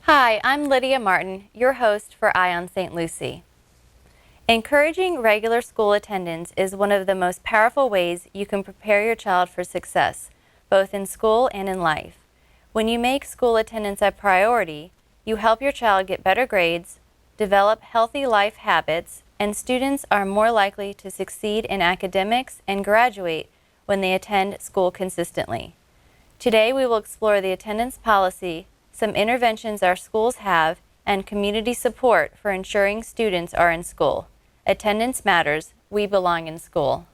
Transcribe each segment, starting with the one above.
Hi, I'm Lydia Martin, your host for Eye on St. Lucie. Encouraging regular school attendance is one of the most powerful ways you can prepare your child for success, both in school and in life. When you make school attendance a priority, you help your child get better grades, develop healthy life habits, and students are more likely to succeed in academics and graduate when they attend school consistently. Today we will explore the attendance policy, some interventions our schools have, and community support for ensuring students are in school. Attendance matters. We belong in school.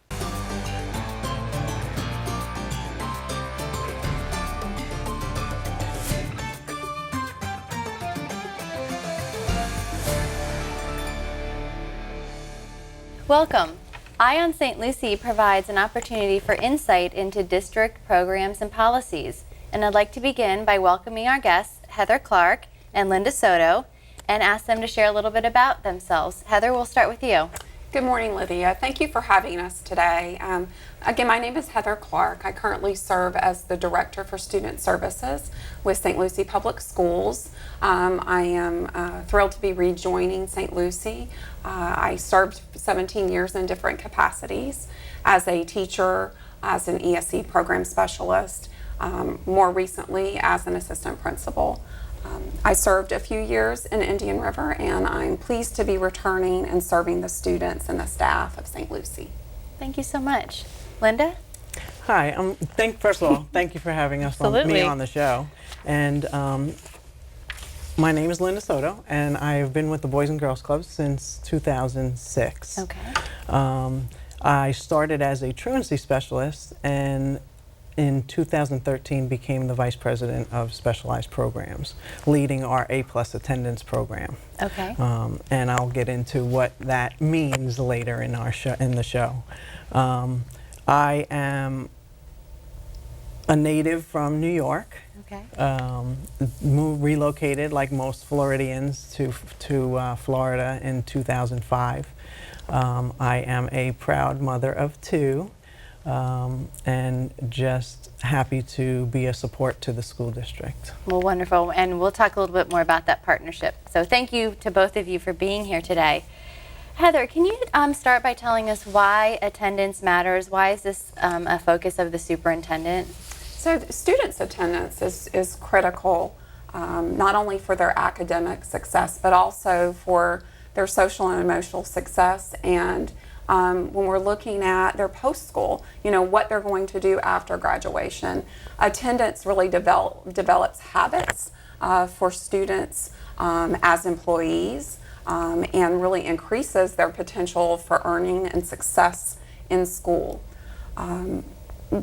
Welcome. Eye on St. Lucie provides an opportunity for insight into district programs and policies. And I'd like to begin by welcoming our guests, Heather Clark and Linda Soto, and ask them to share a little bit about themselves. Heather, we'll start with you. Good morning, Lydia. Thank you for having us today. Again, my name is Heather Clark. I currently serve as the Director for Student Services with St. Lucie Public Schools. I am thrilled to be rejoining St. Lucie. I served 17 years in different capacities as a teacher, as an ESE program specialist, more recently as an assistant principal. I served a few years in Indian River, and I'm pleased to be returning and serving the students and the staff of St. Lucie. Thank you so much. Linda? Hi. First of all, thank you for having us me on the show. And my name is Linda Soto, and I've been with the Boys and Girls Club since 2006. Okay. I started as a truancy specialist, and in 2013 became the Vice President of Specialized Programs, leading our A+ attendance program. Okay. And I'll get into what that means later in our the show. I am a native from New York. Okay. Relocated like most Floridians to Florida in 2005. I am a proud mother of two. And just happy to be a support to the school district. Well, wonderful. And we'll talk a little bit more about that partnership. So thank you to both of you for being here today. Heather, can you start by telling us why attendance matters? Why is this a focus of the superintendent? So students' attendance is critical, not only for their academic success, but also for their social and emotional success, and when we're looking at their post-school, what they're going to do after graduation. Attendance really develops habits for students as employees, and really increases their potential for earning and success in school.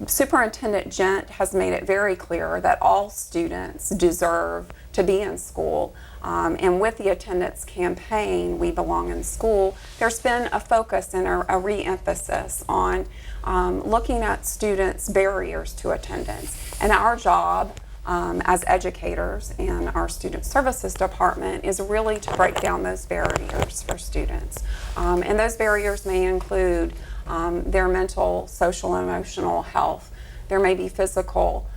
Superintendent Gent has made it very clear that all students deserve to be in school. And with the attendance campaign, We Belong in School, there's been a focus and a re-emphasis on looking at students' barriers to attendance. And our job as educators and our Student Services Department is really to break down those barriers for students. And those barriers may include their mental, social, and emotional health. There may be physical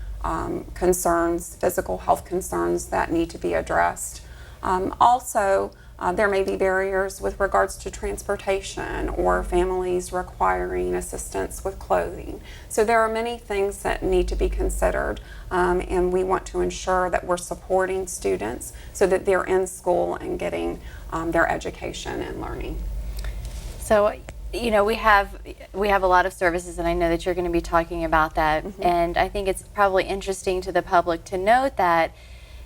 concerns, physical health concerns that need to be addressed. Also, there may be barriers with regards to transportation or families requiring assistance with clothing. So there are many things that need to be considered, and we want to ensure that we're supporting students so that they're in school and getting their education and learning. So, we have a lot of services, and I know that you're going to be talking about that. Mm-hmm. And I think it's probably interesting to the public to note that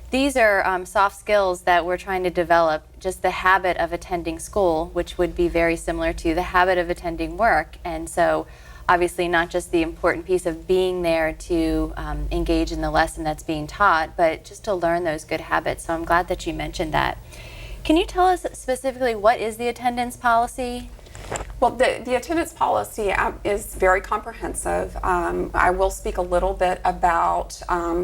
these are soft skills that we're trying to develop, just the habit of attending school, which would be very similar to the habit of attending work. And so obviously not just the important piece of being there to engage in the lesson that's being taught, but just to learn those good habits. So I'm glad that you mentioned that. Can you tell us specifically what is the attendance policy? Well, the attendance policy is very comprehensive. I will speak a little bit about,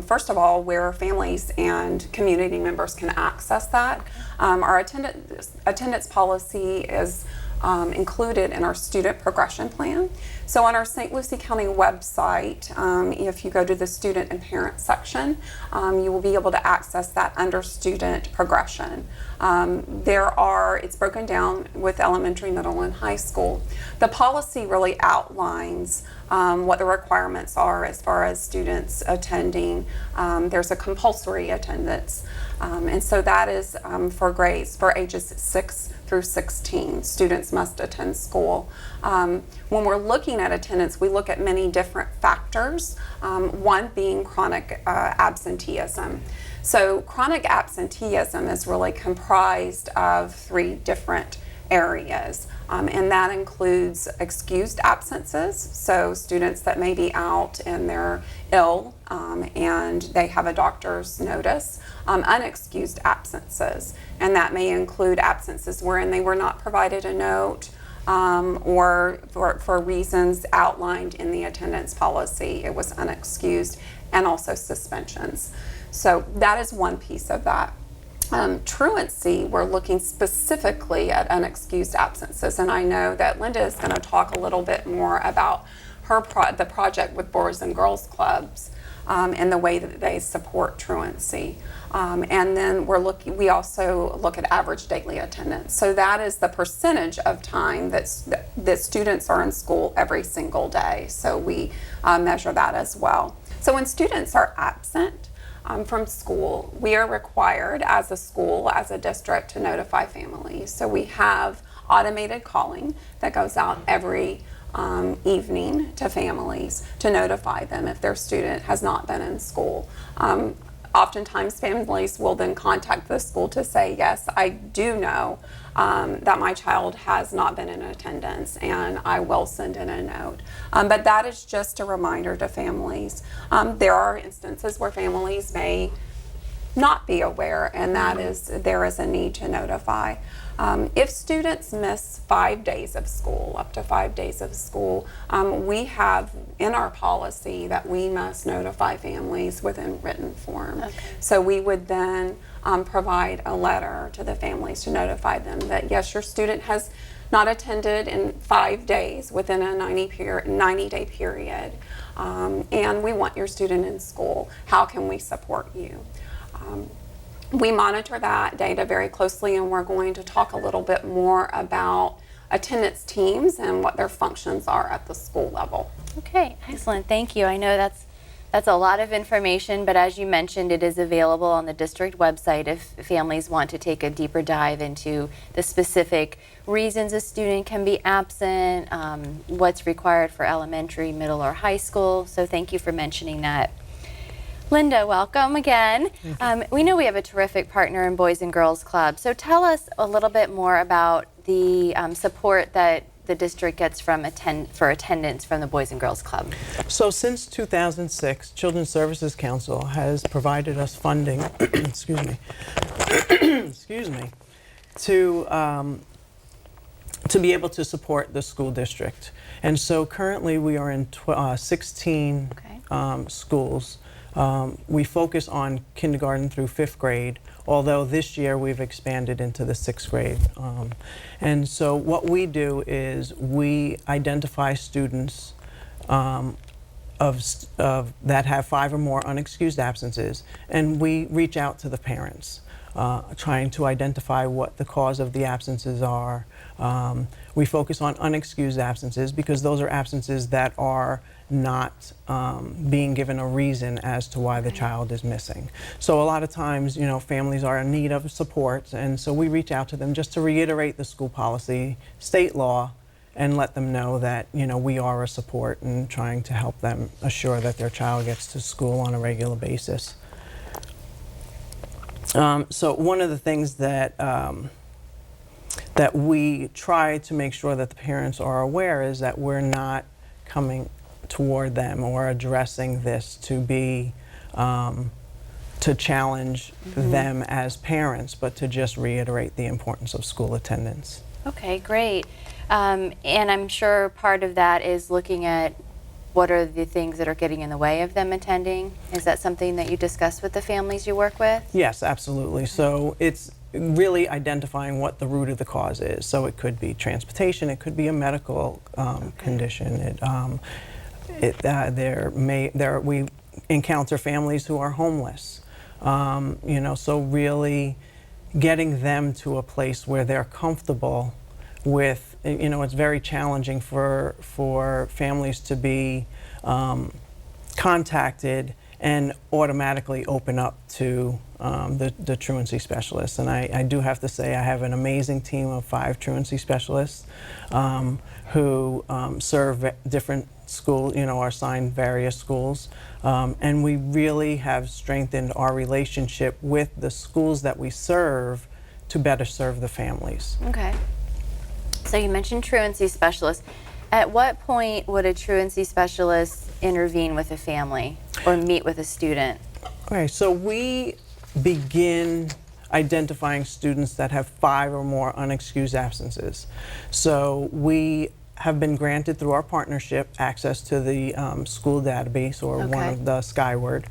first of all, where families and community members can access that. Our attendance policy is included in our student progression plan. So on our St. Lucie County website, if you go to the student and parent section, you will be able to access that under student progression. It's broken down with elementary, middle, and high school. The policy really outlines what the requirements are as far as students attending. There's a compulsory attendance, and so that is for grades for ages 6 through 16. Students must attend school. When we're looking at attendance, we look at many different factors, one being chronic absenteeism. So chronic absenteeism is really comprised of 3 different areas, and that includes excused absences, so students that may be out and they're ill and they have a doctor's notice, unexcused absences, and that may include absences wherein they were not provided a note or for reasons outlined in the attendance policy, it was unexcused, and also suspensions. So that is one piece of that. Truancy, we're looking specifically at unexcused absences, and I know that Linda is going to talk a little bit more about the project with Boys and Girls Clubs and the way that they support truancy. And then we also look at average daily attendance. So that is the percentage of time that students are in school every single day. So we measure that as well. So when students are absent from school, we are required as a school, as a district, to notify families. So we have automated calling that goes out every evening to families to notify them if their student has not been in school. Oftentimes families will then contact the school to say, yes, I do know that my child has not been in attendance, and I will send in a note. But that is just a reminder to families. There are instances where families may not be aware, and there is a need to notify. If students miss 5 days of school, up to 5 days of school, we have in our policy that we must notify families within written form. Okay. So we would then provide a letter to the families to notify them that yes, your student has not attended in 5 days within a 90-day period, and we want your student in school. How can we support you? We monitor that data very closely, and we're going to talk a little bit more about attendance teams and what their functions are at the school level. Okay, excellent. Thank you. I know that's a lot of information, but as you mentioned, it is available on the district website if families want to take a deeper dive into the specific reasons a student can be absent, what's required for elementary, middle, or high school. So thank you for mentioning that. Linda, welcome again. We know we have a terrific partner in Boys and Girls Club, so tell us a little bit more about the support that the district gets for attendance from the Boys and Girls Club. So since 2006, Children's Services Council has provided us funding, excuse me, to be able to support the school district. And so currently we are in 16 schools. We focus on kindergarten through 5th grade, although this year we've expanded into the 6th grade. And so what we do is we identify students that have 5 or more unexcused absences, and we reach out to the parents, trying to identify what the cause of the absences are. We focus on unexcused absences because those are absences that are not being given a reason as to why the child is missing. So a lot of times, you know, families are in need of support, and so we reach out to them just to reiterate the school policy, state law, and let them know that, you know, we are a support and trying to help them assure that their child gets to school on a regular basis. So one of the things that that we try to make sure that the parents are aware is that we're not coming toward them or addressing this to be to challenge them as parents, but to just reiterate the importance of school attendance. Okay, great. And I'm sure part of that is looking at what are the things that are getting in the way of them attending? Is that something that you discuss with the families you work with? Yes, absolutely. So it's really identifying what the root of the cause is. So it could be transportation, it could be a medical condition. We encounter families who are homeless. You know, so really getting them to a place where they're comfortable with, you know, it's very challenging for families to be contacted and automatically open up to the truancy specialists. And I do have to say I have an amazing team of 5 truancy specialists who serve different schools, you know, are assigned various schools. And we really have strengthened our relationship with the schools that we serve to better serve the families. Okay. So you mentioned truancy specialists. At what point would a truancy specialist intervene with a family or meet with a student? Okay, so we begin identifying students that have 5 or more unexcused absences. So we have been granted through our partnership access to the school database, or one of the Skyward,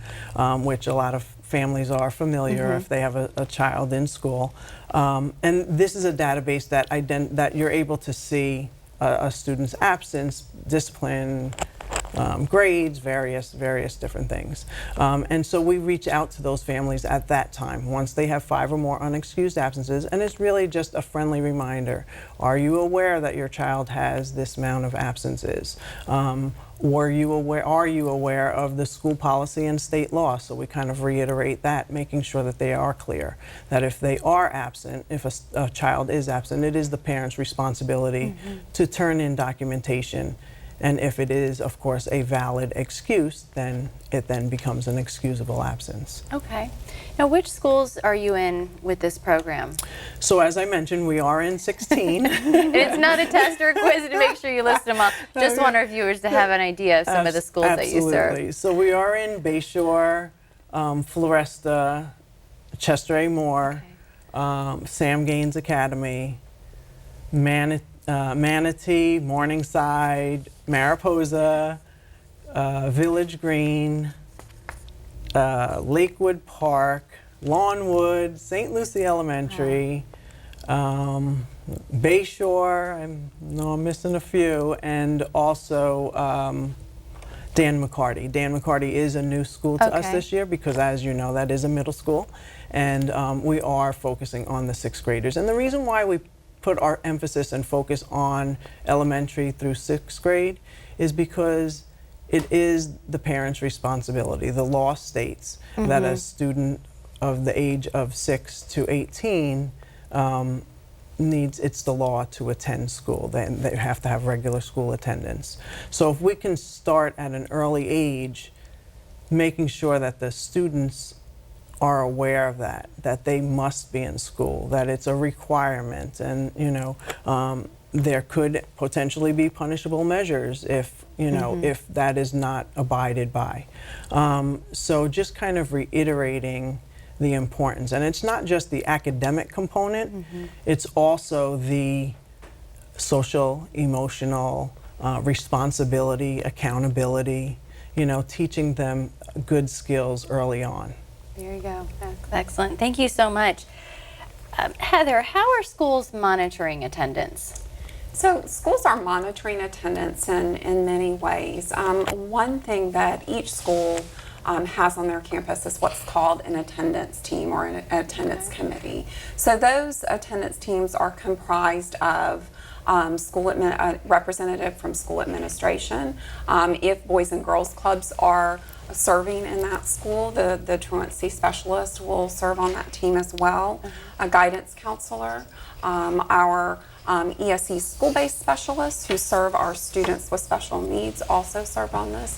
which a lot of families are familiar if they have a child in school. And this is a database that you're able to see a student's absence, discipline, grades, various different things. And so we reach out to those families at that time, once they have 5 or more unexcused absences, and it's really just a friendly reminder. Are you aware that your child has this amount of absences? Are you aware of the school policy and state law? So we kind of reiterate that, making sure that they are clear, that if they are absent, if a child is absent, it is the parent's responsibility to turn in documentation. And if it is, of course, a valid excuse, then it then becomes an excusable absence. Okay. Now, which schools are you in with this program? So as I mentioned, we are in 16. It's not a test or a quiz to make sure you list them all. Just want our viewers to have an idea of some of the schools that you serve. Absolutely. So we are in Bayshore, Floresta, Chester A. Moore, Sam Gaines Academy, Manatee, Morningside, Mariposa, Village Green, Lakewood Park, Lawnwood, St. Lucie Elementary, Bayshore, I know I'm missing a few, and also Dan McCarty. Dan McCarty is a new school to us this year because, as you know, that is a middle school, and we are focusing on the 6th graders. And the reason why we put our emphasis and focus on elementary through 6th grade is because it is the parent's responsibility. The law states that a student of the age of 6 to 18 it's the law to attend school. They have to have regular school attendance. So if we can start at an early age, making sure that the students are aware of that they must be in school, that it's a requirement, and you know, there could potentially be punishable measures if you know if that is not abided by. So just kind of reiterating the importance, and it's not just the academic component, it's also the social, emotional, responsibility, accountability, you know, teaching them good skills early on. There you go. That's excellent. Thank you so much. Heather, how are schools monitoring attendance? So schools are monitoring attendance in many ways. One thing that each school has on their campus is what's called an attendance team or an attendance committee. So those attendance teams are comprised of representative from school administration. If Boys and Girls Clubs are serving in that school, the truancy specialist will serve on that team as well. A guidance counselor, our ESE school-based specialists who serve our students with special needs also serve on this.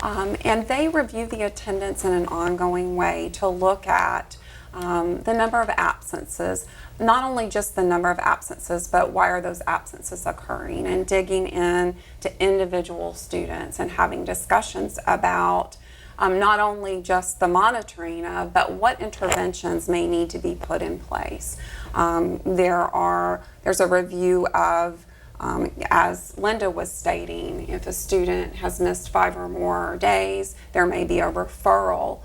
And they review the attendance in an ongoing way to look at the number of absences, not only just the number of absences, but why are those absences occurring, and digging in to individual students and having discussions about not only just the monitoring of, but what interventions may need to be put in place. There's a review of As Linda was stating, if a student has missed 5 or more days, there may be a referral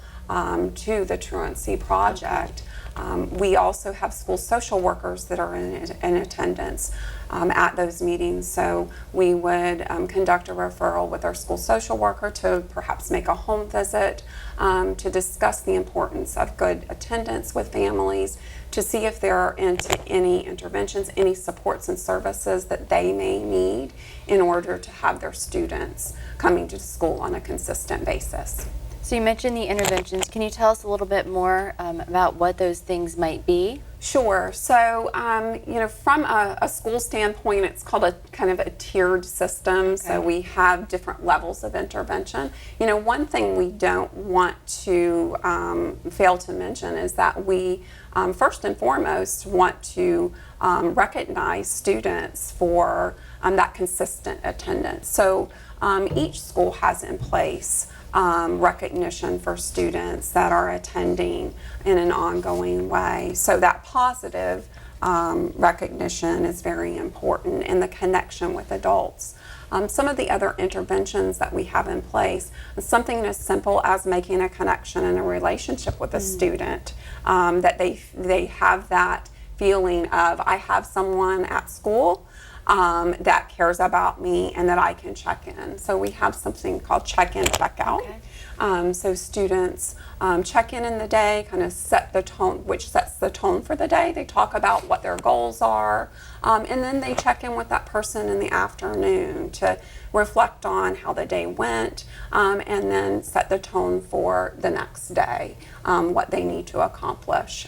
to the truancy project. We also have school social workers that are in attendance at those meetings, so we would conduct a referral with our school social worker to perhaps make a home visit to discuss the importance of good attendance with families, to see if there are any interventions, any supports and services that they may need in order to have their students coming to school on a consistent basis. So you mentioned the interventions. Can you tell us a little bit more about what those things might be? Sure. So, from a school standpoint, it's called a kind of a tiered system. Okay. So we have different levels of intervention. One thing we don't want to fail to mention is that we, first and foremost, want to recognize students for that consistent attendance. So each school has in place recognition for students that are attending in an ongoing way. So that positive recognition is very important, and the connection with adults. Some of the other interventions that we have in place is something as simple as making a connection and a relationship with a student, that they have that feeling of, I have someone at school that cares about me and that I can check in. So we have something called check-in, check-out. Okay. So students check in the day, kind of set the tone, which sets the tone for the day. They talk about what their goals are, and then they check in with that person in the afternoon to reflect on how the day went, and then set the tone for the next day, what they need to accomplish.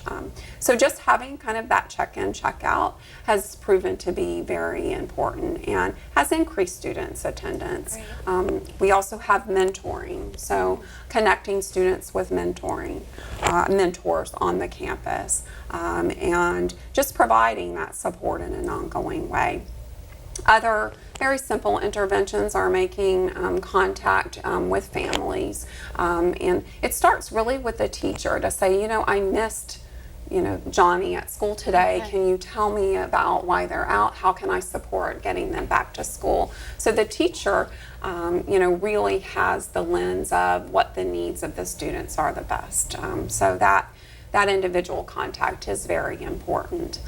So just having kind of that check-in, check-out has proven to be very important and has increased students' attendance. We also have mentoring, so connecting students with mentors on the campus, and just providing that support in an ongoing way. Other very simple interventions are making contact with families, and it starts really with the teacher to say, I missed Johnny at school today. Okay. Can you tell me about why they're out? How can I support getting them back to school? So the teacher, really has the lens of what the needs of the students are the best. So that individual contact is very important.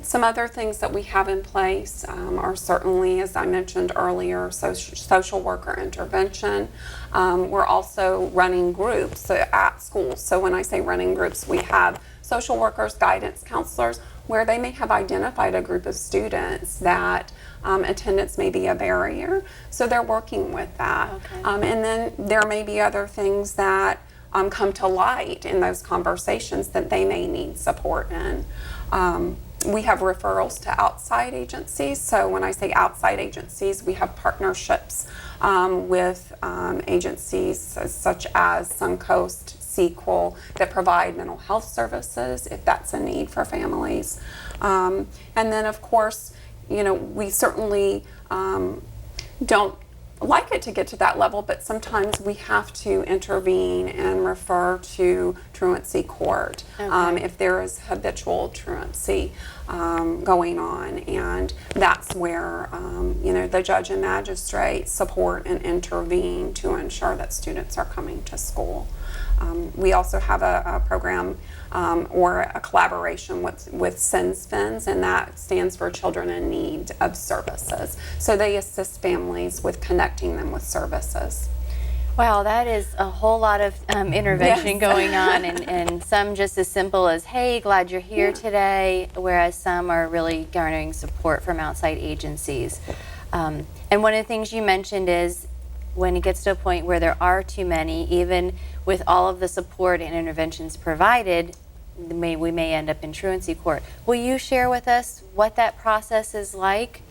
Some other things that we have in place are certainly, as I mentioned earlier, social worker intervention. We're also running groups at schools. So when I say running groups, we have social workers, guidance counselors, where they may have identified a group of students that attendance may be a barrier. So they're working with that. Okay. And then there may be other things that come to light in those conversations that they may need support in. We have referrals to outside agencies. So when I say outside agencies, we have partnerships with agencies such as Suncoast, Sequel, that provide mental health services if that's a need for families. And then of course, we certainly don't like it to get to that level, but sometimes we have to intervene and refer to truancy court. Okay. If there is habitual truancy going on, and that's where the judge and magistrate support and intervene to ensure that students are coming to school. We also have a program or a collaboration with CINSFINS, and that stands for Children in Need of Services. So they assist families with connecting them with services. Wow, that is a whole lot of intervention Yes. going on, and some just as simple as, hey, glad you're here today, whereas some are really garnering support from outside agencies. And one of the things you mentioned is when it gets to a point where there are too many, even with all of the support and interventions provided, we may end up in truancy court. Will you share with us what that process is like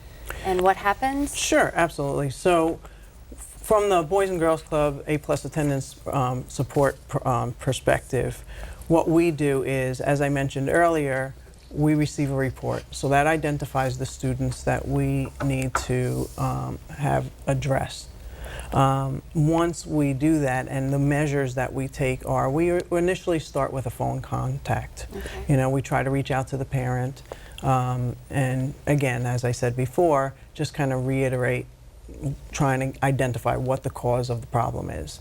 and what happens? Sure, absolutely. So from the Boys and Girls Club A+ attendance support perspective, what we do is, as I mentioned earlier, we receive a report. So that identifies the students that we need to have addressed. Once we do that, and the measures that we take are, we initially start with a phone contact. Okay. We try to reach out to the parent, And again, as I said before, just kind of reiterate, trying to identify what the cause of the problem is.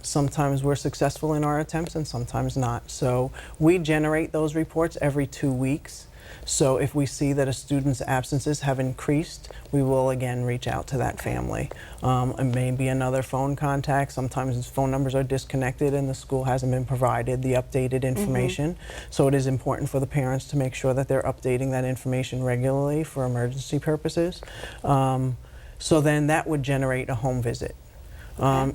Sometimes we're successful in our attempts and sometimes not. So we generate those reports every 2 weeks. So if we see that a student's absences have increased, we will again reach out to that family. And maybe another phone contact. Sometimes phone numbers are disconnected and the school hasn't been provided the updated information. So it is important for the parents to make sure that they're updating that information regularly for emergency purposes. So then that would generate a home visit.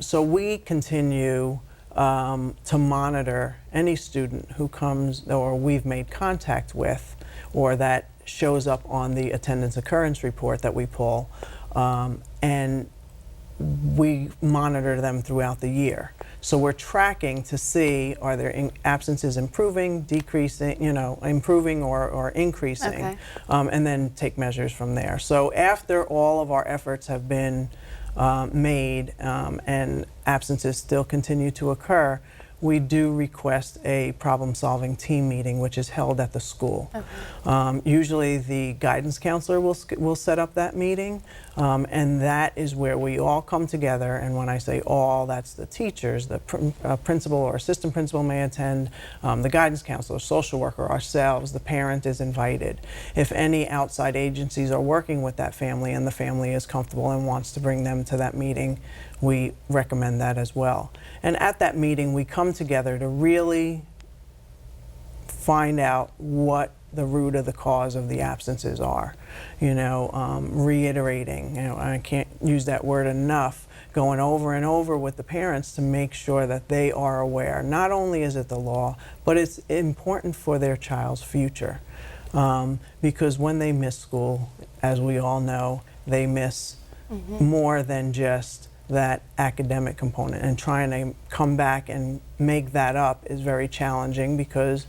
So we continue to monitor any student who comes or we've made contact with or that shows up on the attendance occurrence report that we pull, and we monitor them throughout the year. So we're tracking to see, are their absences improving, decreasing, improving or increasing, and then take measures from there. So after all of our efforts have been made and absences still continue to occur, we do request a problem-solving team meeting, which is held at the school. Usually the guidance counselor will set up that meeting, and that is where we all come together. And when I say all, that's the teachers, the principal or assistant principal may attend, the guidance counselor, social worker, ourselves, the parent is invited. If any outside agencies are working with that family and the family is comfortable and wants to bring them to that meeting, we recommend that as well. And at that meeting, we come together to really find out what the root of the cause of the absences are. Reiterating, I can't use that word enough, going over and over with the parents to make sure that they are aware. Not only is it the law, but it's important for their child's future. Because when they miss school, as we all know, they miss more than just that academic component, and trying to come back and make that up is very challenging because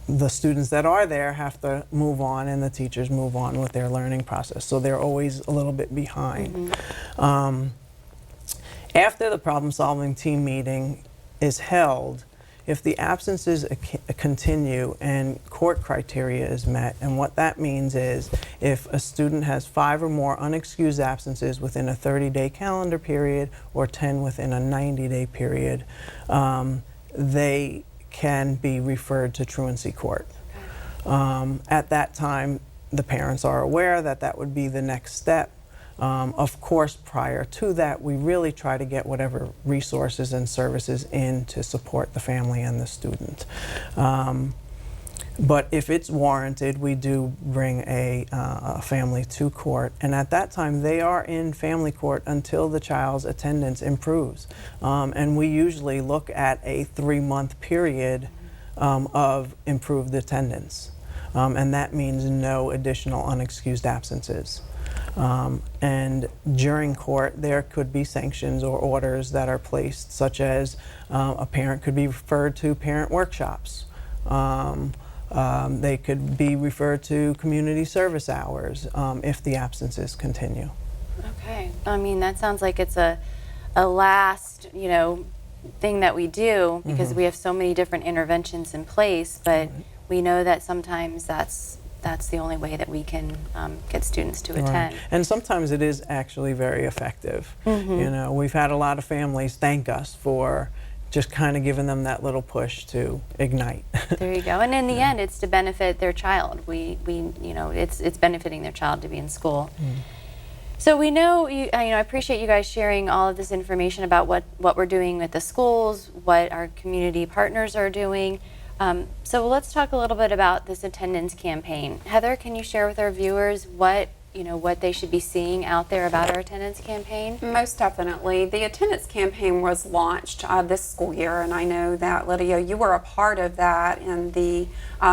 the students that are there have to move on and the teachers move on with their learning process, so they're always a little bit behind. After the problem-solving team meeting is held, if the absences continue and court criteria is met, and what that means is if a student has 5 or more unexcused absences within a 30-day calendar period or 10 within a 90-day period, they can be referred to truancy court. At that time, the parents are aware that that would be the next step. Of course, prior to that, we really try to get whatever resources and services in to support the family and the student. But if it's warranted, we do bring a family to court, and at that time they are in family court until the child's attendance improves. And we usually look at a 3-month period of improved attendance, and that means no additional unexcused absences. And during court, there could be sanctions or orders that are placed, such as a parent could be referred to parent workshops. They could be referred to community service hours if the absences continue. Okay. I mean, that sounds like it's a last, thing that we do because we have so many different interventions in place, but we know that sometimes that's the only way that we can get students to attend. And sometimes it is actually very effective. We've had a lot of families thank us for just kind of giving them that little push to ignite. There you go. And in the end, it's to benefit their child. It's benefiting their child to be in school. So we know, I appreciate you guys sharing all of this information about what we're doing with the schools, what our community partners are doing. So let's talk a little bit about this attendance campaign. Heather, can you share with our viewers what they should be seeing out there about our attendance campaign? Most definitely. The attendance campaign was launched this school year, and I know that, Lydia, you were a part of that in the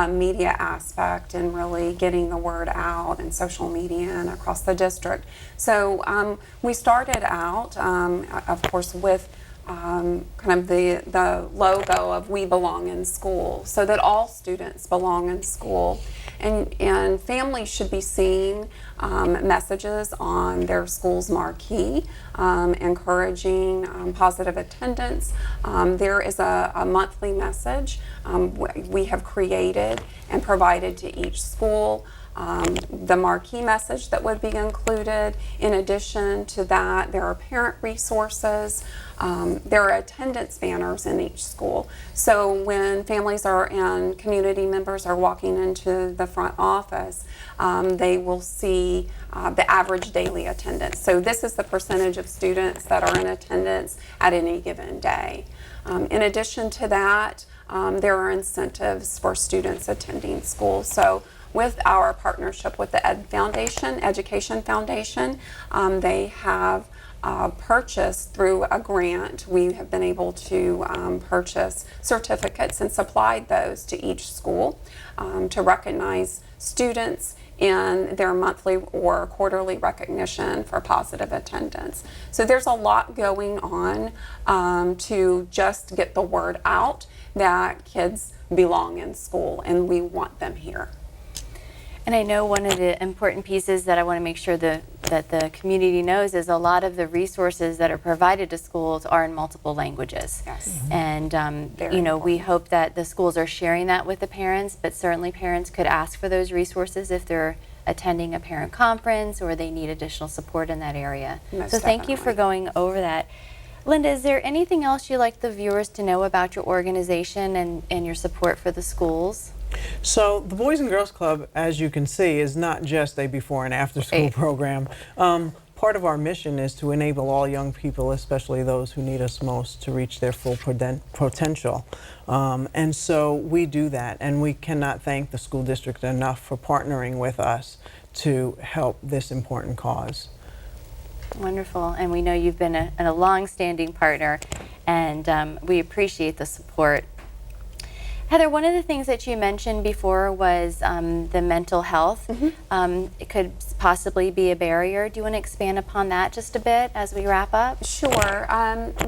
media aspect and really getting the word out in social media and across the district. So we started out, of course, with kind of the logo of "We Belong in School," so that all students belong in school. And families should be seeing messages on their school's marquee encouraging positive attendance. There is a monthly message we have created and provided to each school. The marquee message that would be included. In addition to that, there are parent resources. There are attendance banners in each school. So when families and community members are walking into the front office, they will see the average daily attendance. So this is the percentage of students that are in attendance at any given day. In addition to that, there are incentives for students attending school. So with our partnership with the Education Foundation, they have purchased through a grant. We have been able to purchase certificates and supplied those to each school to recognize students in their monthly or quarterly recognition for positive attendance. So there's a lot going on to just get the word out that kids belong in school and we want them here. And I know one of the important pieces that I want to make sure that the community knows is a lot of the resources that are provided to schools are in multiple languages. Yes. And you know, we hope that the schools are sharing that with the parents, but certainly parents could ask for those resources if they're attending a parent conference or they need additional support in that area. Most so thank you for going over that. Linda, is there anything else you'd like the viewers to know about your organization and your support for the schools? So the Boys and Girls Club, as you can see, is not just a before and after school program. Part of our mission is to enable all young people, especially those who need us most, to reach their full potential. And so we do that, and we cannot thank the school district enough for partnering with us to help this important cause. Wonderful, and we know you've been a long-standing partner, and we appreciate the support. Heather, one of the things that you mentioned before was the mental health. Mm-hmm. It could possibly be a barrier. Do you want to expand upon that just a bit as we wrap up? Sure.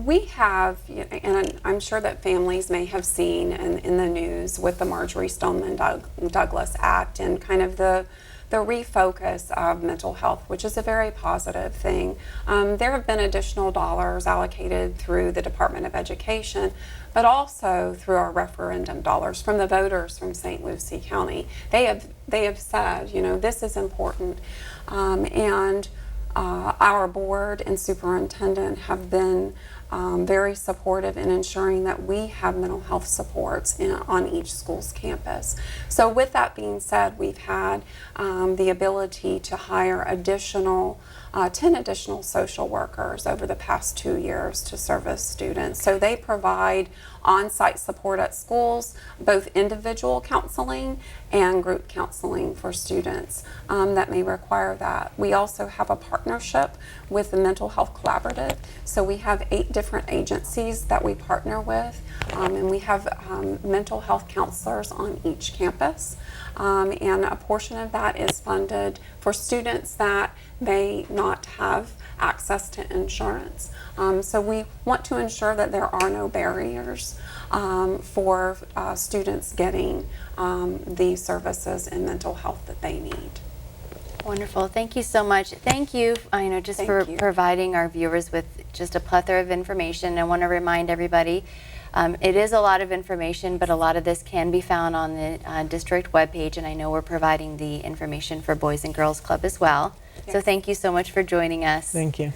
We have, and I'm sure that families may have seen in the news with the Marjorie Stoneman Douglas Act and kind of the refocus of mental health, which is a very positive thing. There have been additional dollars allocated through the Department of Education, but also through our referendum dollars from the voters from St. Lucie County. They have said, you know, this is important, and our board and superintendent have been very supportive in ensuring that we have mental health supports on each school's campus. So with that being said, we've had the ability to hire 10 additional social workers over the past 2 years to service students. So they provide on-site support at schools, both individual counseling and group counseling for students that may require that. We also have a partnership with the Mental Health Collaborative. So we have 8 different agencies that we partner with, and we have mental health counselors on each campus. And a portion of that is funded for students that may not have access to insurance. So we want to ensure that there are no barriers for students getting the services in mental health that they need. Wonderful. Thank you so much. Thank you, for providing our viewers with just a plethora of information. I want to remind everybody, it is a lot of information, but a lot of this can be found on the district webpage, and I know we're providing the information for Boys and Girls Club as well. Yes. So thank you so much for joining us. Thank you.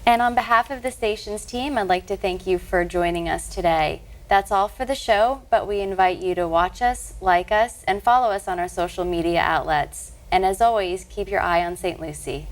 And on behalf of the station's team, I'd like to thank you for joining us today. That's all for the show, but we invite you to watch us, like us, and follow us on our social media outlets. And as always, keep your eye on St. Lucie.